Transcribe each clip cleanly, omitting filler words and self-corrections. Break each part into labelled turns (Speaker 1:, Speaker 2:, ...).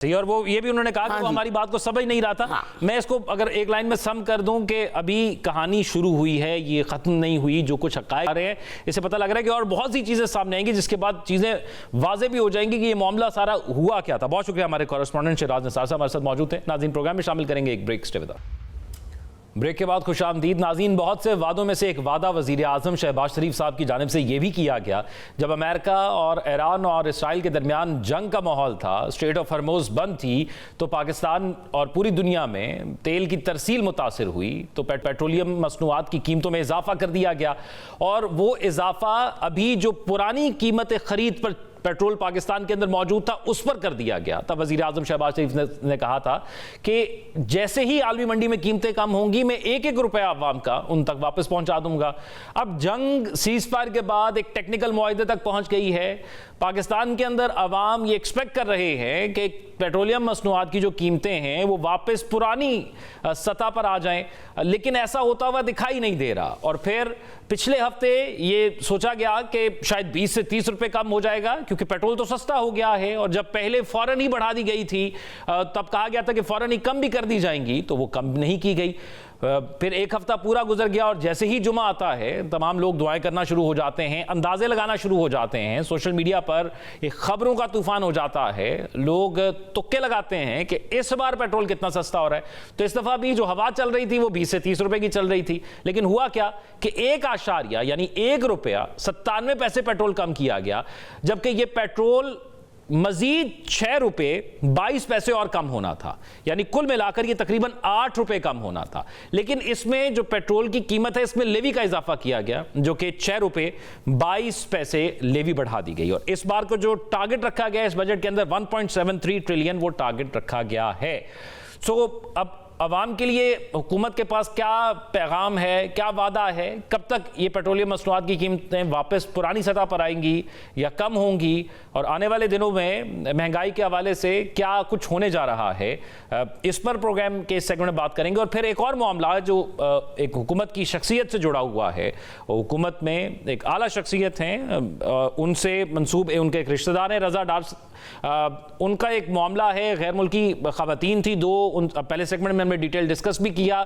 Speaker 1: सही, और वो ये भी उन्होंने कहा कि वो हमारी बात को समझ नहीं रहा था।
Speaker 2: हाँ।
Speaker 1: मैं इसको अगर एक लाइन में सम कर दूं कि अभी कहानी शुरू हुई है, ये खत्म नहीं हुई। जो कुछ हक़ाइक़ आ रहे हैं इससे पता लग रहा है कि और बहुत सी चीजें सामने आएंगी जिसके बाद चीजें वाज़ेह भी हो जाएंगी कि ये मामला सारा हुआ क्या था। बहुत शुक्रिया, हमारे कॉरेस्पॉन्डेंट शिराज निसार साहब हमारे साथ मौजूद थे। नाज़रीन, प्रोग्राम में शामिल करेंगे एक break. Stay with us. Break के बाद खुशामदीद नाज़रीन। बहुत से वादों में से एक वादा वज़ीर आज़म शहबाज शरीफ साहब की जानिब से यह भी किया गया जब अमेरिका और ईरान और इसराइल के दरमियान जंग का माहौल था, स्ट्रेट ऑफ हॉर्मुज़ बंद थी, तो पाकिस्तान और पूरी दुनिया में तेल की तरसील मुतासिर हुई, तो पेट्रोलियम मसनूआत की कीमतों में इजाफा कर दिया गया। और वो इजाफा अभी जो पुरानी कीमत ख़रीद पर पेट्रोल पाकिस्तान के अंदर मौजूद था उस पर कर दिया गया। तब वज़ीर आज़म शहबाज शरीफ ने कहा था कि जैसे ही आलमी मंडी में कीमतें कम होंगी मैं एक एक रुपया अवाम का उन तक वापस पहुंचा दूंगा। अब जंग सीज फायर के बाद एक टेक्निकल मुआहदे तक पहुंच गई है। पाकिस्तान के अंदर अवाम ये एक्सपेक्ट कर रहे हैं कि पेट्रोलियम मसनूआत की जो कीमतें हैं वो वापस पुरानी सतह पर आ जाएं, लेकिन ऐसा होता हुआ दिखाई नहीं दे रहा। और फिर पिछले हफ्ते ये सोचा गया कि शायद 20 से 30 रुपए कम हो जाएगा क्योंकि पेट्रोल तो सस्ता हो गया है, और जब पहले फौरन ही बढ़ा दी गई थी तब कहा गया था कि फौरन ही कम भी कर दी जाएंगी, तो वो कम नहीं की गई। फिर एक हफ्ता पूरा गुजर गया और जैसे ही जुमा आता है तमाम लोग दुआएं करना शुरू हो जाते हैं, अंदाजे लगाना शुरू हो जाते हैं, सोशल मीडिया पर एक खबरों का तूफान हो जाता है, लोग तुक्के लगाते हैं कि इस बार पेट्रोल कितना सस्ता हो रहा है। तो इस दफा भी जो हवा चल रही थी वो 20 से 30 रुपए की चल रही थी, लेकिन हुआ क्या कि 1 यानी 1 रुपया 97 पैसे पेट्रोल कम किया गया, जबकि ये पेट्रोल मजीद 6 रुपए 22 पैसे और कम होना था, यानी कुल मिलाकर ये तकरीबन 8 रुपए कम होना था। लेकिन इसमें जो पेट्रोल की कीमत है इसमें लेवी का इजाफा किया गया जो कि 6 रुपए 22 पैसे लेवी बढ़ा दी गई। और इस बार को जो टारगेट रखा गया इस बजट के अंदर 1.73 ट्रिलियन वो टारगेट रखा गया है। सो अब अवाम के लिए हुकूमत के पास क्या पैगाम है, क्या वादा है, कब तक ये पेट्रोलियम मसनूआत की कीमतें वापस पुरानी सतह पर आएंगी या कम होंगी, और आने वाले दिनों में महंगाई के हवाले से क्या कुछ होने जा रहा है, इस पर प्रोग्राम के इस सेगमेंट में बात करेंगे। और फिर एक और मामला जो एक हुकूमत की शख्सियत से जुड़ा हुआ है, हुकूमत में एक आला शख्सियत हैं, उनसे मंसूब उनके एक रिश्तेदार हैं रज़ा डार, उनका एक मामला है, गैर मुल्की ख़वातीन थी दो, पहले सेगमेंट में हमने डिटेल डिस्कस भी किया,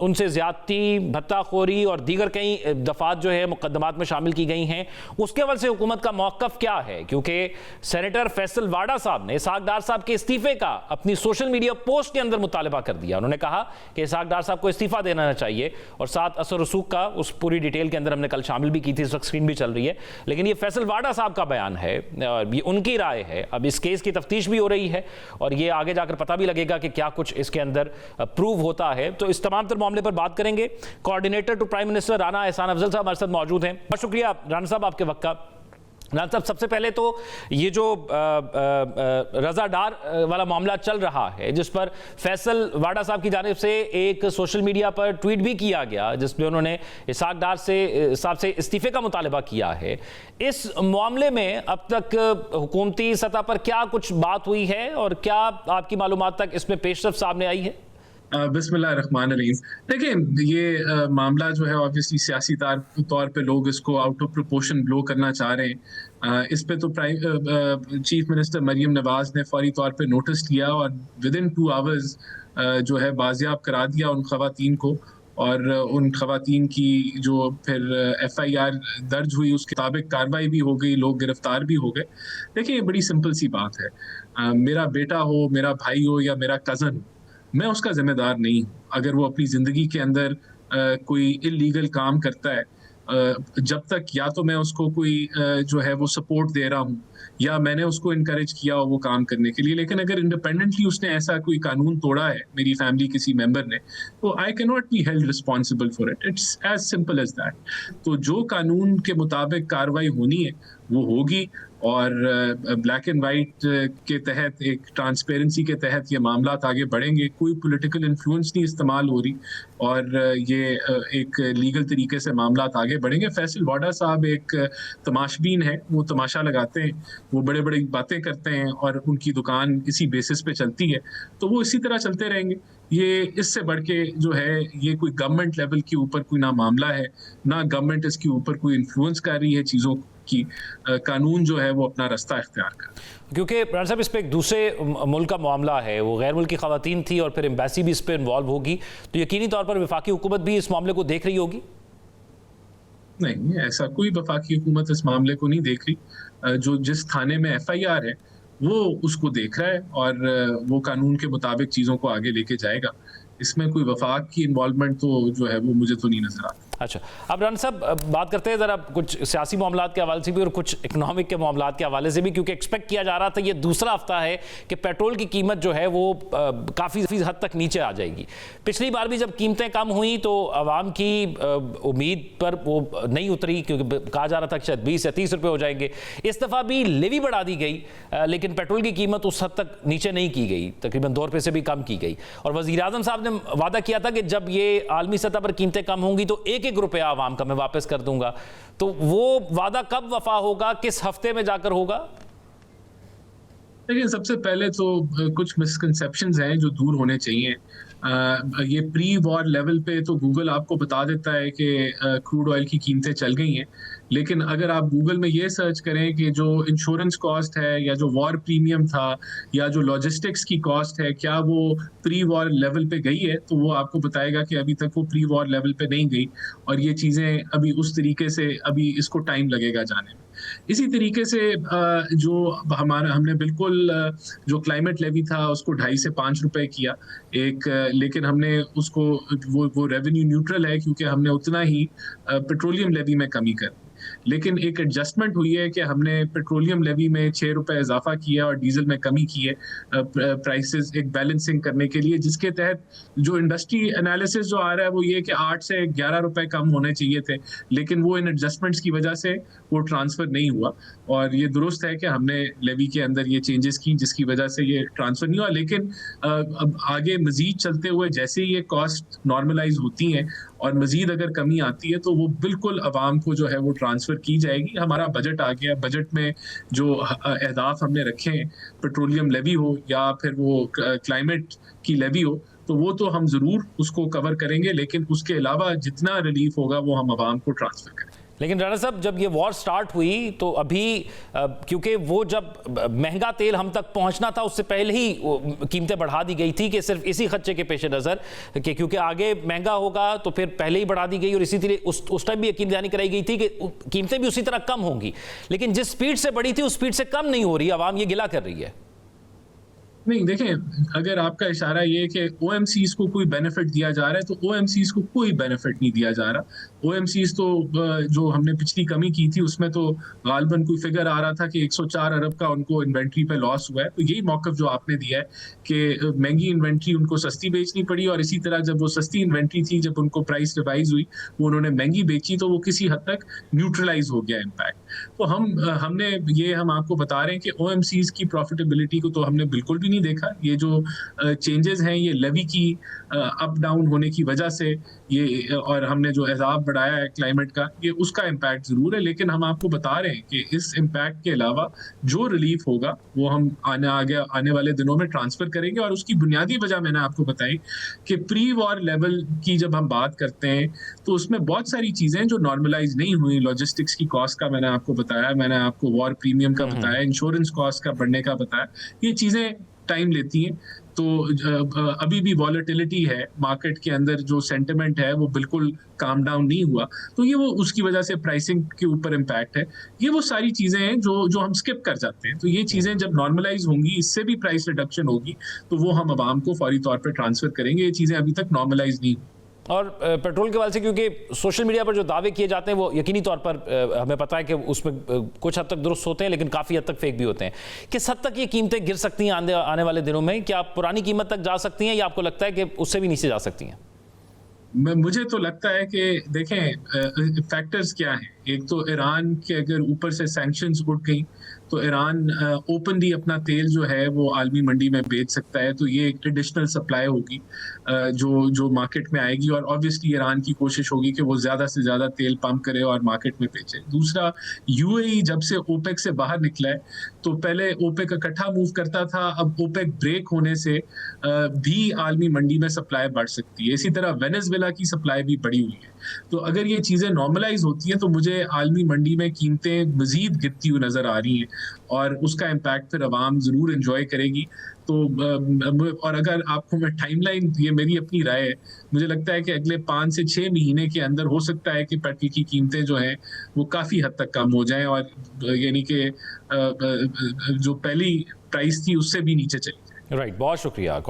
Speaker 1: उनसे ज़्यादती, भत्ताखोरी और दीगर कई दफ़ात जो है मुकदमात में शामिल की गई हैं। उसके हवाले से हुकूमत का मौक़िफ़ क्या है, क्योंकि सेनेटर फैसल वाडा साहब ने इसहाक डार साहब के इस्तीफ़े का अपनी सोशल मीडिया पोस्ट के अंदर मुतालबा कर दिया। उन्होंने कहा कि इसहाक डार साहब को इस्तीफ़ा देना चाहिए, और साथ असर रसूख का उस पूरी डिटेल के अंदर हमने कल शामिल भी की थी, इस वक्त स्क्रीन भी चल रही है। लेकिन ये फैसल वाडा साहब का बयान है, ये उनकी राय है। अब इस केस की तफ्तीश भी हो रही है और ये आगे जाकर पता भी लगेगा कि क्या कुछ इसके अंदर प्रूव होता है। तो इस तमाम तर मामले पर बात करेंगे। Coordinator to prime minister Rana Ehsan Afzal साहब हमारे साथ मौजूद हैं। बहुत शुक्रिया राना साहब आपके वक्त का। राना साहब, सबसे पहले तो ये जो रज़ा डार वाला मामला चल रहा है जिस पर फैसल वाडा साहब की जानिब से एक सोशल मीडिया पर ट्वीट भी किया गया जिसमें उन्होंने इसहाक डार साहब से इस्तीफे का मुतालबा किया है, इस मामले में अब तक हुकूमती सतह पर क्या कुछ बात हुई है और क्या आपकी मालूमात तक इसमें पेशरफ सामने आई है?
Speaker 3: बिस्मिल्लाहिर्रहमानिर्रहीम। देखिए, ये मामला जो है ऑब्वियसली सियासी तौर पे लोग इसको आउट ऑफ प्रोपोर्शन ब्लो करना चाह रहे हैं। इस पे तो चीफ मिनिस्टर मरियम नवाज ने फौरी तौर पे नोटिस लिया और विद इन 2 आवर्स जो है बाजियाब करा दिया उन खवातीन को, और उन खवातीन की जो फिर FIR दर्ज हुई उसके मुताबिक कार्रवाई भी हो गई, लोग गिरफ्तार भी हो गए। देखिए, ये बड़ी सिंपल सी बात है। मेरा बेटा हो, मेरा भाई हो या मेरा कज़न हो, मैं उसका जिम्मेदार नहीं हूँ अगर वो अपनी ज़िंदगी के अंदर कोई इलीगल काम करता है। जब तक या तो मैं उसको कोई जो है वो सपोर्ट दे रहा हूँ या मैंने उसको इनकरेज किया हो वो काम करने के लिए, लेकिन अगर इंडिपेंडेंटली उसने ऐसा कोई कानून तोड़ा है, मेरी फैमिली किसी मेंबर ने, तो I can not be held responsible for it. It's as simple as that. तो जो कानून के मुताबिक कार्रवाई होनी है वो होगी, और ब्लैक एंड वाइट के तहत, एक ट्रांसपेरेंसी के तहत ये मामला आगे बढ़ेंगे। कोई पॉलिटिकल इन्फ्लुएंस नहीं इस्तेमाल हो रही, और ये एक लीगल तरीके से मामला आगे बढ़ेंगे। फैसल वाडा साहब एक तमाशबीन है, वो तमाशा लगाते हैं, वो बड़े बड़ी बातें करते हैं और उनकी दुकान इसी बेसिस पे चलती है, तो वो इसी तरह चलते रहेंगे। ये इससे बढ़ के जो है ये कोई गवर्नमेंट लेवल के ऊपर कोई ना मामला है, ना गवर्नमेंट इसके ऊपर कोई इन्फ्लुएंस कर रही है चीज़ों कि कानून जो है वो अपना रास्ता इख्तियार करे।
Speaker 1: क्योंकि राणा साहब इस पे एक दूसरे मुल्क का मामला है, वो गैर मुल्की खवातीन थी और फिर एम्बेसी भी इस पे इन्वॉल्व होगी, तो यकीनी तौर पर वफाकी हुकूमत भी इस मामले को देख रही होगी।
Speaker 3: नहीं, ऐसा कोई वफाकी हुकूमत इस मामले को नहीं देख रही। जो जिस थाने में FIR है वो उसको देख रहा है और वो कानून के मुताबिक चीज़ों को आगे लेके जाएगा। इसमें कोई वफाक की इन्वॉल्वमेंट तो जो है वो मुझे तो नहीं नजर आता।
Speaker 1: अच्छा, अब राणा साहब बात करते हैं ज़रा कुछ सियासी मामलात के हवाले से भी और कुछ इकोनॉमिक के मामलात के हवाले से भी, क्योंकि एक्सपेक्ट किया जा रहा था ये दूसरा हफ्ता है कि पेट्रोल की कीमत जो है वो काफ़ी हद तक नीचे आ जाएगी। पिछली बार भी जब कीमतें कम हुई तो आवाम की उम्मीद पर वो नहीं उतरी, क्योंकि कहा जा रहा था कि शायद 20 या 30 रुपये हो जाएंगे। इस दफ़ा भी लेवी बढ़ा दी गई, लेकिन पेट्रोल की कीमत उस हद तक नीचे नहीं की गई, तकरीबन 2 रुपये से भी कम की गई। और वज़ीर आज़म साहब ने वादा किया था कि जब ये आलमी सतह पर कीमतें कम होंगी तो 1-1 रुपया आवाम का मैं वापस कर दूंगा। तो वो वादा कब वफा होगा, किस हफ्ते में जाकर होगा?
Speaker 3: देखिए, सबसे पहले तो कुछ मिसकंसेप्शंस हैं जो दूर होने चाहिए। ये प्री वॉर लेवल पे तो गूगल आपको बता देता है कि क्रूड ऑयल की कीमतें चल गई हैं, लेकिन अगर आप गूगल में ये सर्च करें कि जो इंश्योरेंस कॉस्ट है या जो वॉर प्रीमियम था या जो लॉजिस्टिक्स की कॉस्ट है, क्या वो प्री वॉर लेवल पे गई है, तो वो आपको बताएगा कि अभी तक वो प्री वॉर लेवल पे नहीं गई और ये चीज़ें अभी उस तरीके से अभी इसको टाइम लगेगा जाने में। इसी तरीके से जो हमने बिल्कुल जो क्लाइमेट लेवी था उसको 2.5 से 5 रुपए किया एक, लेकिन हमने उसको वो रेवेन्यू न्यूट्रल है क्योंकि हमने उतना ही पेट्रोलियम लेवी में कमी कर दी। लेकिन एक एडजस्टमेंट हुई है कि हमने पेट्रोलियम लेवी में 6 रुपए इजाफा किया और डीजल में कमी की है प्राइसेस एक बैलेंसिंग करने के लिए, जिसके तहत जो इंडस्ट्री एनालिसिस जो आ रहा है वो ये कि 8 से 11 रुपए कम होने चाहिए थे, लेकिन वो इन एडजस्टमेंट्स की वजह से वो ट्रांसफर नहीं हुआ। और ये दुरुस्त है कि हमने लेवी के अंदर ये चेंजेस की जिसकी वजह से ये ट्रांसफर नहीं हुआ। लेकिन अब आगे मजीद चलते हुए जैसे ही ये कॉस्ट नॉर्मलाइज होती हैं और मजीद अगर कमी आती है तो वो बिल्कुल आवाम को जो है वो ट्रांसफर की जाएगी। हमारा बजट आ गया, बजट में जो अहदाफ हमने रखे हैं, पेट्रोलियम लेवी हो या फिर वो क्लाइमेट की लेवी हो, तो वो तो हम जरूर उसको कवर करेंगे, लेकिन उसके अलावा जितना रिलीफ होगा वो हम आवाम को ट्रांसफर करेंगे।
Speaker 1: लेकिन राणा साहब जब ये वॉर स्टार्ट हुई तो अभी क्योंकि वो जब महंगा तेल हम तक पहुंचना था उससे पहले ही कीमतें बढ़ा दी गई थी कि सिर्फ इसी खर्चे के पेश नज़र कि क्योंकि आगे महंगा होगा तो फिर पहले ही बढ़ा दी गई और इसी तरह उस टाइम भी यकीन दहानी कराई गई थी कि कीमतें भी उसी तरह कम होंगी, लेकिन जिस स्पीड से बढ़ी थी उस स्पीड से कम नहीं हो रही। आवाम ये गिला कर रही है।
Speaker 3: नहीं, देखें, अगर आपका इशारा ये है कि OMCs को कोई बेनिफिट दिया जा रहा है तो OMCs को कोई बेनिफिट नहीं दिया जा रहा। OMCs तो जो हमने पिछली कमी की थी उसमें तो गालबन कोई फिगर आ रहा था कि 104 अरब का उनको इन्वेंट्री पे लॉस हुआ है। तो यही मौक़िफ़ जो आपने दिया है कि महंगी इन्वेंट्री उनको सस्ती बेचनी पड़ी और इसी तरह जब वो सस्ती इन्वेंट्री थी, जब उनको प्राइस रिवाइज हुई, वो उन्होंने महंगी बेची तो वो किसी हद तक न्यूट्रलाइज हो गया इम्पैक्ट। तो हम आपको बता रहे हैं कि OMCs की प्रॉफिटेबिलिटी को तो हमने बिल्कुल भी नहीं देखा। ये जो चेंजेस हैं ये लेवी की अप डाउन होने की वजह से ये और हमने जो एजाब बढ़ाया है क्लाइमेट का, ये उसका इम्पैक्ट जरूर है, लेकिन हम आपको बता रहे हैं कि इस इम्पैक्ट के अलावा जो रिलीफ होगा वो हम आने वाले दिनों में ट्रांसफर करेंगे। और उसकी बुनियादी वजह मैंने आपको बताई कि प्री वॉर लेवल की जब हम बात करते हैं तो उसमें बहुत सारी चीजें जो नॉर्मलाइज नहीं हुई, लॉजिस्टिक्स की कॉस्ट का मैंने आपको बताया, मैंने आपको वॉर प्रीमियम का बताया, इंश्योरेंस कॉस्ट का बढ़ने का बताया, ये चीजें टाइम लेती हैं। तो अभी भी वॉलेटिलिटी है मार्केट के अंदर, जो सेंटिमेंट है वो बिल्कुल काम डाउन नहीं हुआ, तो ये वो उसकी वजह से प्राइसिंग के ऊपर इम्पैक्ट है। ये वो सारी चीजें हैं जो हम स्किप कर जाते हैं। तो ये चीजें जब नॉर्मलाइज होंगी, इससे भी प्राइस रिडक्शन होगी, तो वो हम आवाम को फौरी तौर पर ट्रांसफर करेंगे। ये चीजें अभी तक नॉर्मलाइज नहीं हुई।
Speaker 1: और पेट्रोल के हवाले से क्योंकि सोशल मीडिया पर जो दावे किए जाते हैं वो यकीनी तौर पर हमें पता है कि उसमें कुछ हद तक दुरुस्त होते हैं, लेकिन काफ़ी हद तक फेक भी होते हैं। किस हद तक ये कीमतें गिर सकती हैं आने वाले दिनों में? क्या आप पुरानी कीमत तक जा सकती हैं या आपको लगता है कि उससे भी नीचे जा सकती हैं?
Speaker 3: मुझे तो लगता है कि देखें फैक्टर्स क्या हैं। एक तो ईरान के अगर ऊपर से सैंक्शंस उठ गई तो ईरान ओपनली अपना तेल जो है वो आलमी मंडी में बेच सकता है, तो ये एक एडिशनल सप्लाई होगी जो मार्केट में आएगी। और ऑब्वियसली ईरान की कोशिश होगी कि वो ज़्यादा से ज़्यादा तेल पंप करे और मार्केट में बेचे। दूसरा, UAE जब से ओपेक से बाहर निकला है तो पहले ओपेक इकट्ठा मूव करता था, अब ओपेक ब्रेक होने से भी आलमी मंडी में सप्लाई बढ़ सकती है। इसी तरह वेनेजुएला की सप्लाई भी बढ़ी हुई है। तो अगर ये चीज़ें नॉर्मलाइज होती हैं तो मुझे आलमी मंडी में कीमतें मज़ीद गिरती हुई नज़र आ रही हैं और उसका इम्पैक्ट फिर आवाम ज़रूर इंजॉय करेगी। तो और अगर आपको मैं टाइमलाइन, ये मेरी अपनी राय है, मुझे लगता है कि अगले 5 से 6 महीने के अंदर हो सकता है कि पेट्रोल की कीमतें जो हैं वो काफ़ी हद तक कम हो जाएं और यानी कि जो पहली प्राइस थी उससे भी नीचे चली जाए।
Speaker 1: राइट, बहुत शुक्रिया।